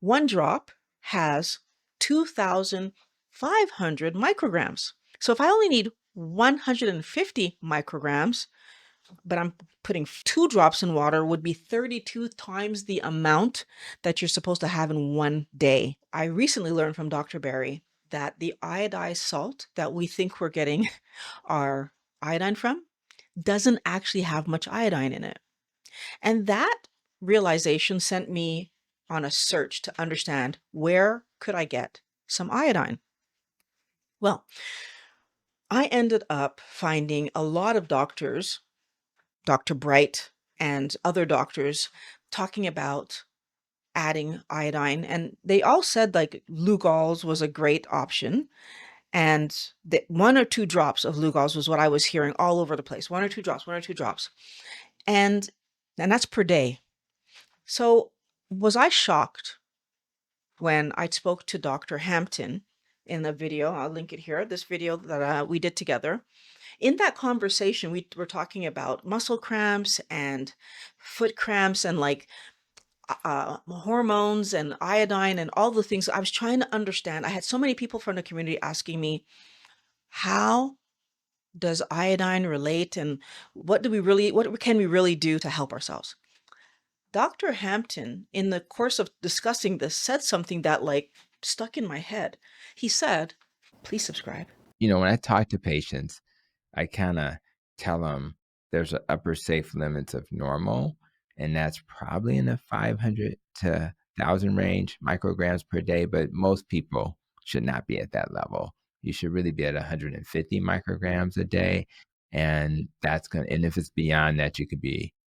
One drop has 2,500 micrograms. So if I only need 150 micrograms, but I'm putting 2 drops in water, would be 32 times the amount that you're supposed to have in one day. I recently learned from Dr. Barry that the iodized salt that we think we're getting our iodine from doesn't actually have much iodine in it. And that realization sent me on a search to understand, where could I get some iodine? Well, I ended up finding a lot of doctors, Dr. Bright and other doctors, talking about adding iodine, and they all said like Lugol's was a great option, and that 1 or 2 drops of Lugol's was what I was hearing all over the place. 1 or 2 drops, 1 or 2 drops, and that's per day. So was I shocked when I spoke to Dr. Hampton in the video? I'll link it here. This video that we did together. In that conversation, we were talking about muscle cramps and foot cramps and like hormones and iodine and all the things. I was trying to understand. I had so many people from the community asking me, how does iodine relate, and what can we really do to help ourselves? Dr. Hampton, in the course of discussing this, said something that like stuck in my head. He said, please subscribe. When I talk to patients, I kind of tell them there's an upper safe limits of normal, and that's probably in the 500 to 1,000 range micrograms per day, but most people should not be at that level. You should really be at 150 micrograms a day, and and if it's beyond that,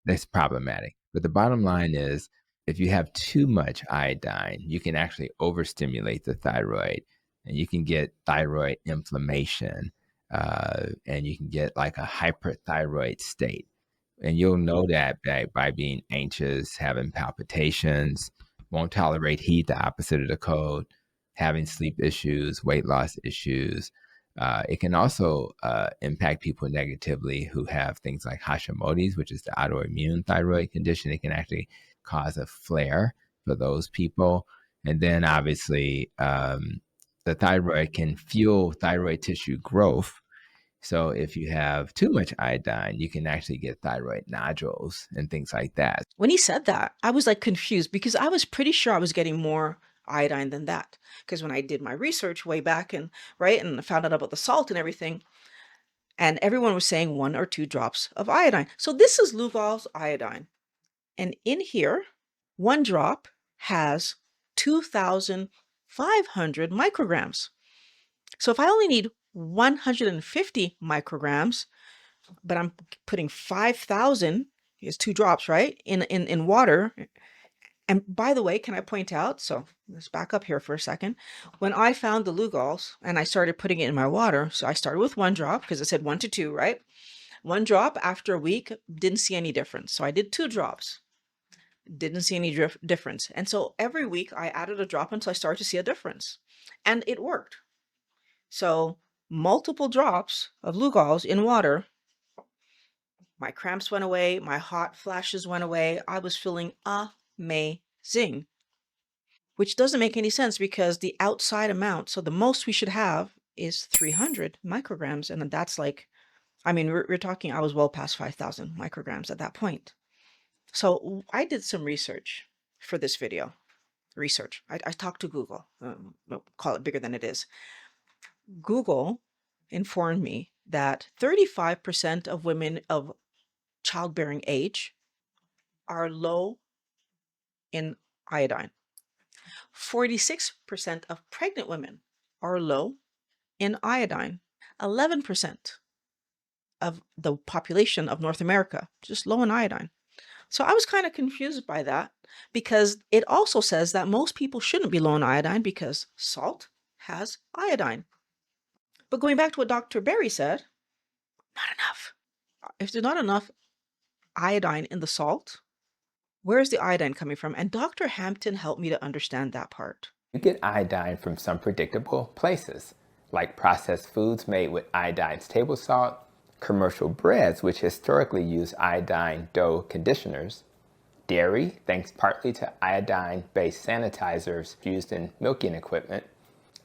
that's problematic. But the bottom line is, if you have too much iodine, you can actually overstimulate the thyroid, and you can get thyroid inflammation, and you can get like a hyperthyroid state. And you'll know that by being anxious, having palpitations, won't tolerate heat, the opposite of the cold, having sleep issues, weight loss issues. It can also impact people negatively who have things like Hashimoto's, which is the autoimmune thyroid condition. It can actually cause a flare for those people. And then obviously, the thyroid can fuel thyroid tissue growth. So if you have too much iodine, you can actually get thyroid nodules and things like that. When he said that, I was like confused because I was pretty sure I was getting more iodine than that. Because when I did my research way back and I found out about the salt and everything, and everyone was saying 1 or 2 drops of iodine. So this is Lugol's iodine. And in here, 1 drop has 2,500 micrograms. So if I only need 150 micrograms, but I'm putting 5,000, is 2 drops, right? In water. And by the way, can I point out, so let's back up here for a second. When I found the Lugol's and I started putting it in my water, so I started with 1 drop because it said 1 to 2, right? 1 drop after a week, didn't see any difference. So I did 2 drops, didn't see any difference. And so every week I added a drop until I started to see a difference. And it worked. So multiple drops of Lugol's in water, my cramps went away, my hot flashes went away. I was feeling amazing, which doesn't make any sense because the outside amount, so the most we should have is 300 micrograms. And that's like, I mean, we're talking, I was well past 5,000 micrograms at that point. So I did some research for this video. I talked to Google, call it bigger than it is. Google informed me that 35% of women of childbearing age are low in iodine. 46% of pregnant women are low in iodine. 11% of the population of North America just low in iodine. So I was kind of confused by that because it also says that most people shouldn't be low in iodine because salt has iodine. But going back to what Dr. Barry said, not enough. If there's not enough iodine in the salt, where's the iodine coming from? And Dr. Hampton helped me to understand that part. You get iodine from some predictable places, like processed foods made with iodized table salt, commercial breads, which historically use iodine dough conditioners, Dairy, thanks partly to iodine-based sanitizers used in milking equipment.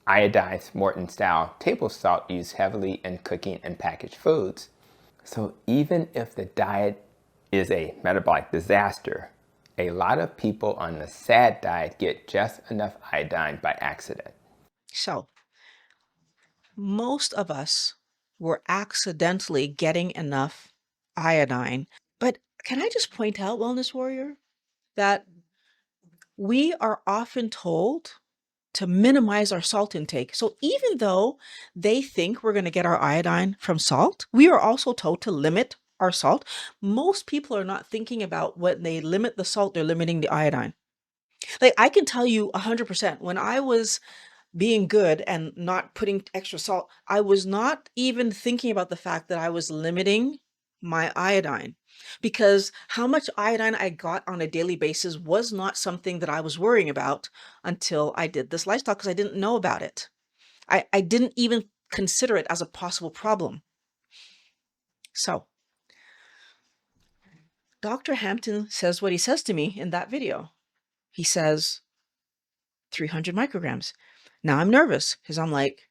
Iodized Morton-style table salt used heavily in cooking and packaged foods. So even if the diet is a metabolic disaster, a lot of people on the SAD diet get just enough iodine by accident. So most of us were accidentally getting enough iodine. But can I just point out, Wellness Warrior, that we are often told to minimize our salt intake. So even though they think we're going to get our iodine from salt, we are also told to limit our salt. Most people are not thinking about when they limit the salt, they're limiting the iodine. Like I can tell you 100% when I was being good and not putting extra salt, I was not even thinking about the fact that I was limiting my iodine because how much iodine I got on a daily basis was not something that I was worrying about until I did this lifestyle because I didn't know about it. I didn't even consider it as a possible problem. So, Dr. Hampton says what he says to me in that video. He says 300 micrograms. Now I'm nervous because I'm like,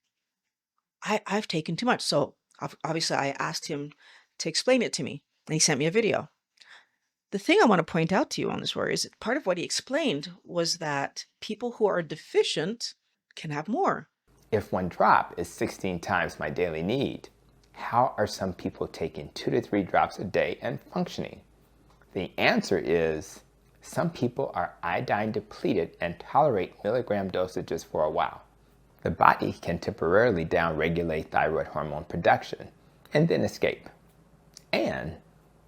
I've taken too much. So obviously I asked him to explain it to me and he sent me a video. The thing I want to point out to you on this story is that part of what he explained was that people who are deficient can have more. If one drop is 16 times my daily need, how are some people taking 2 to 3 drops a day and functioning? The answer is some people are iodine depleted and tolerate milligram dosages for a while. The body can temporarily downregulate thyroid hormone production and then escape. And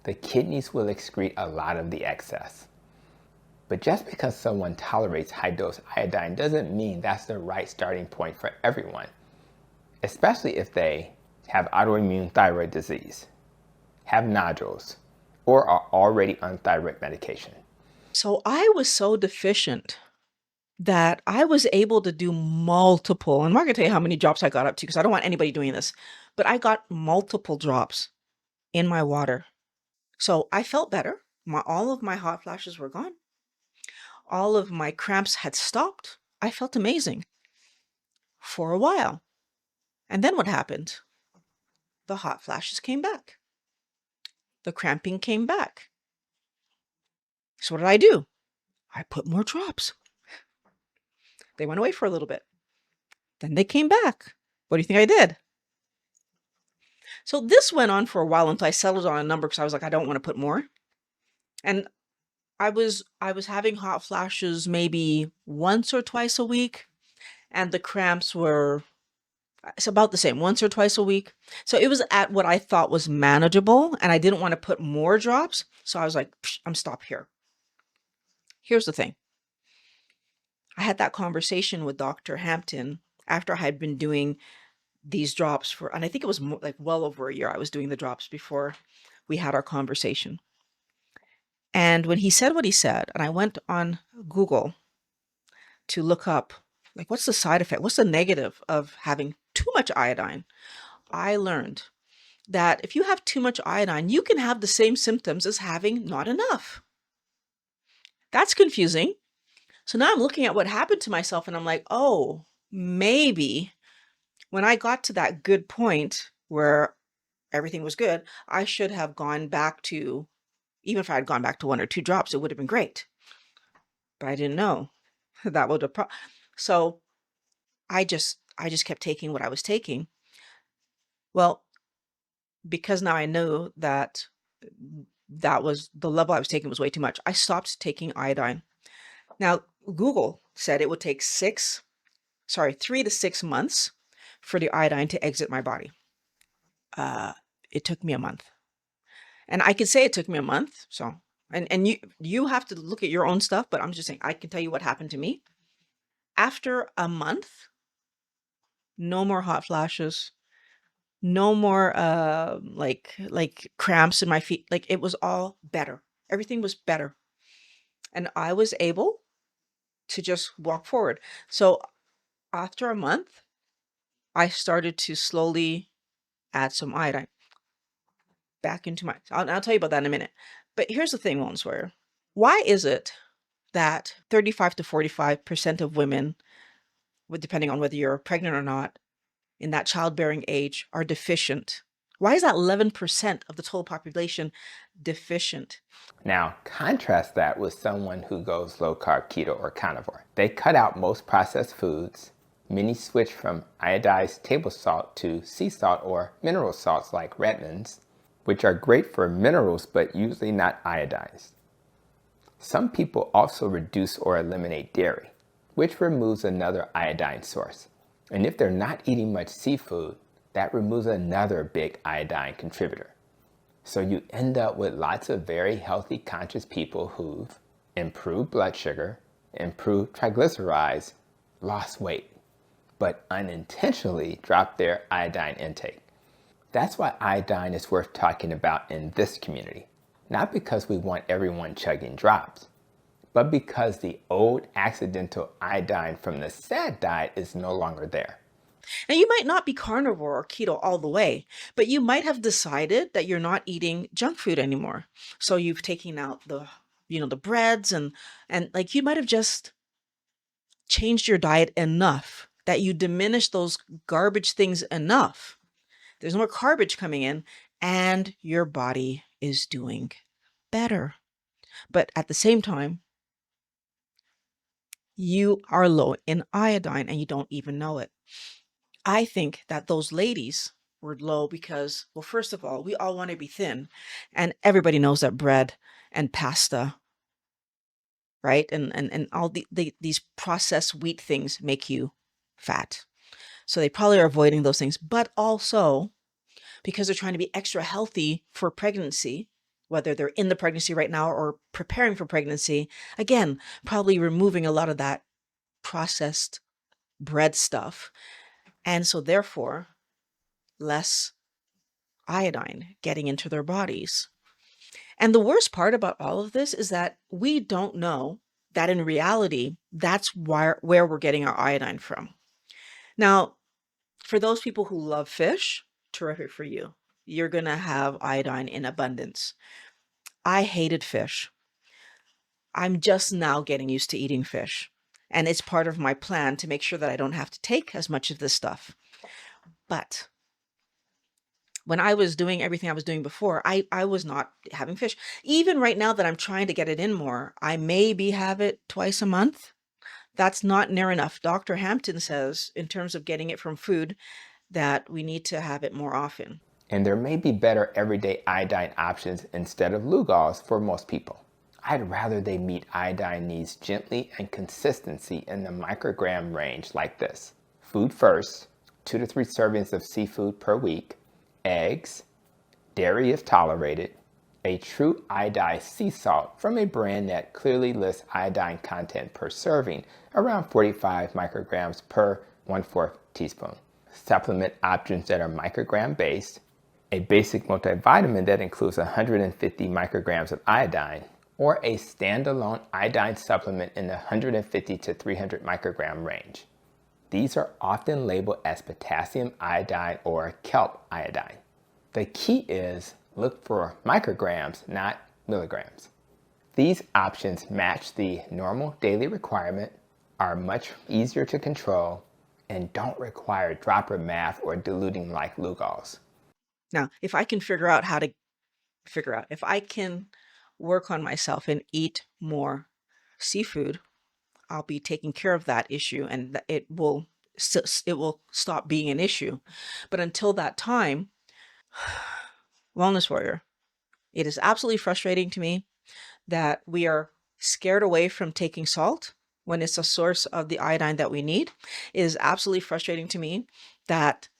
the kidneys will excrete a lot of the excess. But just because someone tolerates high-dose iodine doesn't mean that's the right starting point for everyone, especially if they have autoimmune thyroid disease, have nodules, or are already on thyroid medication. So I was so deficient that I was able to do multiple, and I'm not going to tell you how many drops I got up to because I don't want anybody doing this, but I got multiple drops in my water. So I felt better. All of my hot flashes were gone. All of my cramps had stopped. I felt amazing for a while. And then what happened? The hot flashes came back. The cramping came back. So what did I do? I put more drops. They went away for a little bit. Then they came back. What do you think I did? So this went on for a while until I settled on a number because I was like, I don't want to put more. And I was having hot flashes maybe once or twice a week, and the cramps were it's about the same, once or twice a week. So it was at what I thought was manageable, and I didn't want to put more drops. So I was like, I'm stop here. Here's the thing. I had that conversation with Dr. Hampton after I had been doing these drops for, and I think it was like well over a year I was doing the drops before we had our conversation. And when he said what he said, and I went on Google to look up, like, what's the side effect? What's the negative of having too much iodine? I learned that if you have too much iodine, you can have the same symptoms as having not enough. That's confusing. So now I'm looking at what happened to myself and I'm like, oh, maybe when I got to that good point where everything was good, I should have gone back to, even if I had gone back to 1 or 2 drops, it would have been great. But I didn't know that would have so I just kept taking what I was taking. Well, because now I know that that was the level I was taking was way too much. I stopped taking iodine. Now, Google said it would take 3 to 6 months for the iodine to exit my body. It took me a month. And I could say it took me a month. So, and you have to look at your own stuff, but I'm just saying, I can tell you what happened to me. After a month, no more hot flashes, no more like cramps in my feet. Like it was all better. Everything was better. And I was able to just walk forward. So after a month, I started to slowly add some iodine back into my, I'll tell you about that in a minute. But here's the thing, Wellness Warrior. Why is it that 35 to 45% of women, depending on whether you're pregnant or not, in that childbearing age are deficient? Why is that 11% of the total population deficient? Now, contrast that with someone who goes low carb, keto, or carnivore. They cut out most processed foods. Many switch from iodized table salt to sea salt or mineral salts like Redmond's, which are great for minerals but usually not iodized. Some people also reduce or eliminate dairy, which removes another iodine source. And if they're not eating much seafood, that removes another big iodine contributor. So you end up with lots of very healthy, conscious people who've improved blood sugar, improved triglycerides, lost weight, but unintentionally dropped their iodine intake. That's why iodine is worth talking about in this community. Not because we want everyone chugging drops, but because the old accidental iodine from the SAD diet is no longer there. Now, you might not be carnivore or keto all the way, but you might have decided that you're not eating junk food anymore. So you've taken out the breads and like you might have just changed your diet enough that you diminish those garbage things enough. There's no more garbage coming in and your body is doing better. But at the same time, you are low in iodine and you don't even know it. I think that those ladies were low because, well, first of all, we all want to be thin. And everybody knows that bread and pasta, right? And all these processed wheat things make you fat. So they probably are avoiding those things. But also because they're trying to be extra healthy for pregnancy, whether they're in the pregnancy right now or preparing for pregnancy, again, probably removing a lot of that processed bread stuff. And so therefore, less iodine getting into their bodies. And the worst part about all of this is that we don't know that in reality, that's where we're getting our iodine from. Now, for those people who love fish, terrific for you. You're going to have iodine in abundance. I hated fish. I'm just now getting used to eating fish. And it's part of my plan to make sure that I don't have to take as much of this stuff. But when I was doing everything I was doing before, I was not having fish. Even right now that I'm trying to get it in more, I maybe have it twice a month. That's not near enough. Dr. Hampton says, in terms of getting it from food, that we need to have it more often. And there may be better everyday iodine options instead of Lugols for most people. I'd rather they meet iodine needs gently and consistency in the microgram range like this. Food first, 2 to 3 servings of seafood per week, eggs, dairy if tolerated, a true iodized sea salt from a brand that clearly lists iodine content per serving, around 45 micrograms per 1/4 teaspoon. Supplement options that are microgram based, a basic multivitamin that includes 150 micrograms of iodine, or a standalone iodine supplement in the 150 to 300 microgram range. These are often labeled as potassium iodine or kelp iodine. The key is look for micrograms, not milligrams. These options match the normal daily requirement, are much easier to control, and don't require dropper math or diluting like Lugols. Now, if I can if I can work on myself and eat more seafood, I'll be taking care of that issue and it will stop being an issue. But until that time, wellness warrior, it is absolutely frustrating to me that we are scared away from taking salt when it's a source of the iodine that we need. It is absolutely frustrating to me that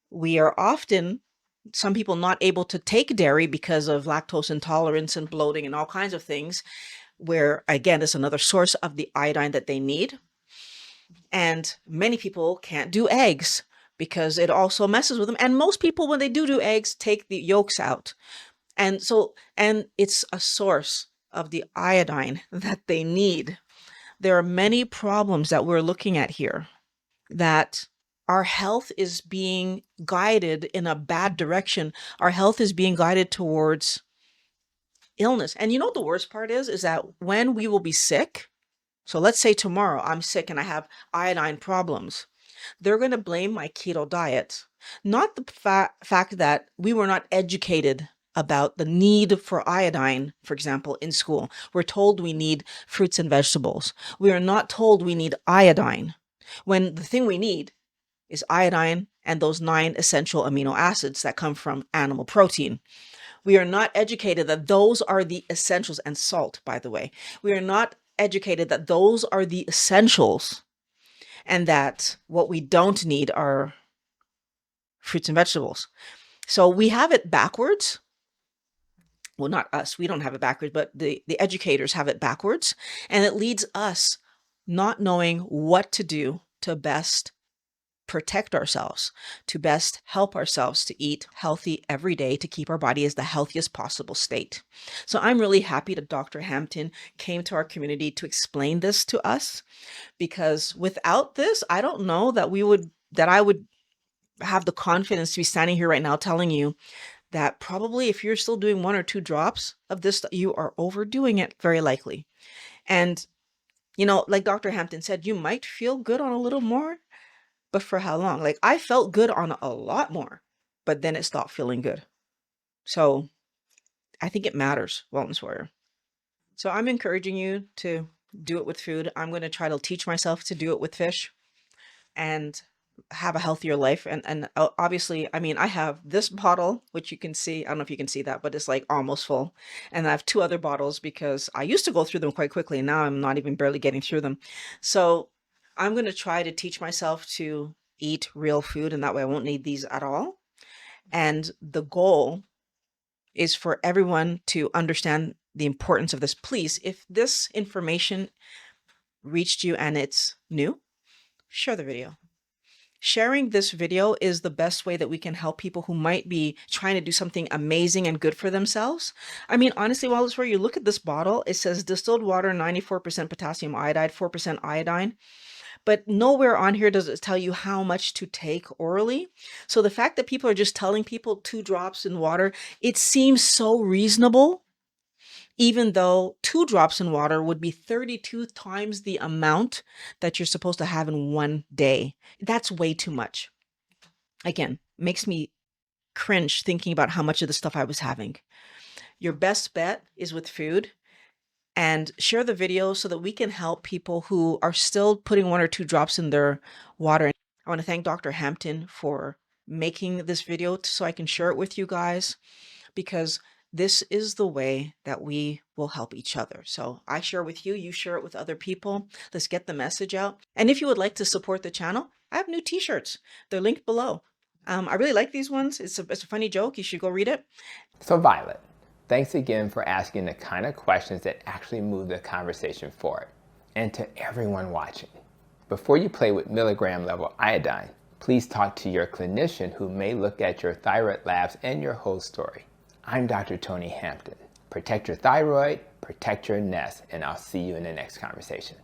we are often, some people, not able to take dairy because of lactose intolerance and bloating and all kinds of things, where again, it's another source of the iodine that they need. And many people can't do eggs because it also messes with them. And most people, when they do eggs, take the yolks out. And so, and it's a source of the iodine that they need. There are many problems that we're looking at here, that our health is being guided in a bad direction. Our health is being guided towards illness. And you know what the worst part is that when we will be sick, so let's say tomorrow I'm sick and I have iodine problems, they're going to blame my keto diet, not the fact that we were not educated about the need for iodine, for example, in school. We're told we need fruits and vegetables. We are not told we need iodine, when the thing we need is iodine and those 9 essential amino acids that come from animal protein. We are not educated that those are the essentials, and salt, by the way. We are not educated that those are the essentials, and that what we don't need are fruits and vegetables. So we have it backwards. Well, not us, we don't have it backwards, but the educators have it backwards. And it leads us not knowing what to do to best protect ourselves, to best help ourselves to eat healthy every day to keep our body as the healthiest possible state. So I'm really happy that Dr. Hampton came to our community to explain this to us, because without this, I don't know that I would have the confidence to be standing here right now telling you that probably if you're still doing 1 or 2 drops of this, you are overdoing it, very likely. And, like Dr. Hampton said, you might feel good on a little more, but for how long? Like, I felt good on a lot more, but then it stopped feeling good. So I think it matters, Wellness Warrior. So I'm encouraging you to do it with food. I'm going to try to teach myself to do it with fish and have a healthier life. And obviously, I mean, I have this bottle, which you can see. I don't know if you can see that, but it's like almost full. And I have 2 other bottles because I used to go through them quite quickly. And now I'm not even barely getting through them. So I'm going to try to teach myself to eat real food, and that way I won't need these at all. And the goal is for everyone to understand the importance of this. Please, if this information reached you and it's new, share the video. Sharing this video is the best way that we can help people who might be trying to do something amazing and good for themselves. I mean, honestly, while it's where you look at this bottle, it says distilled water, 94% potassium iodide, 4% iodine. But nowhere on here does it tell you how much to take orally. So the fact that people are just telling people 2 drops in water, it seems so reasonable, even though 2 drops in water would be 32 times the amount that you're supposed to have in 1 day. That's way too much. Again, makes me cringe thinking about how much of the stuff I was having. Your best bet is with food. And share the video so that we can help people who are still putting 1 or 2 drops in their water. I want to thank Dr. Hampton for making this video so I can share it with you guys, because this is the way that we will help each other. So I share with you, you share it with other people. Let's get the message out. And if you would like to support the channel, I have new t-shirts. They're linked below. I really like these ones. It's a funny joke. You should go read it. So Violet, thanks again for asking the kind of questions that actually move the conversation forward. And to everyone watching, before you play with milligram level iodine, please talk to your clinician who may look at your thyroid labs and your whole story. I'm Dr. Tony Hampton. Protect your thyroid, protect your nest, and I'll see you in the next conversation.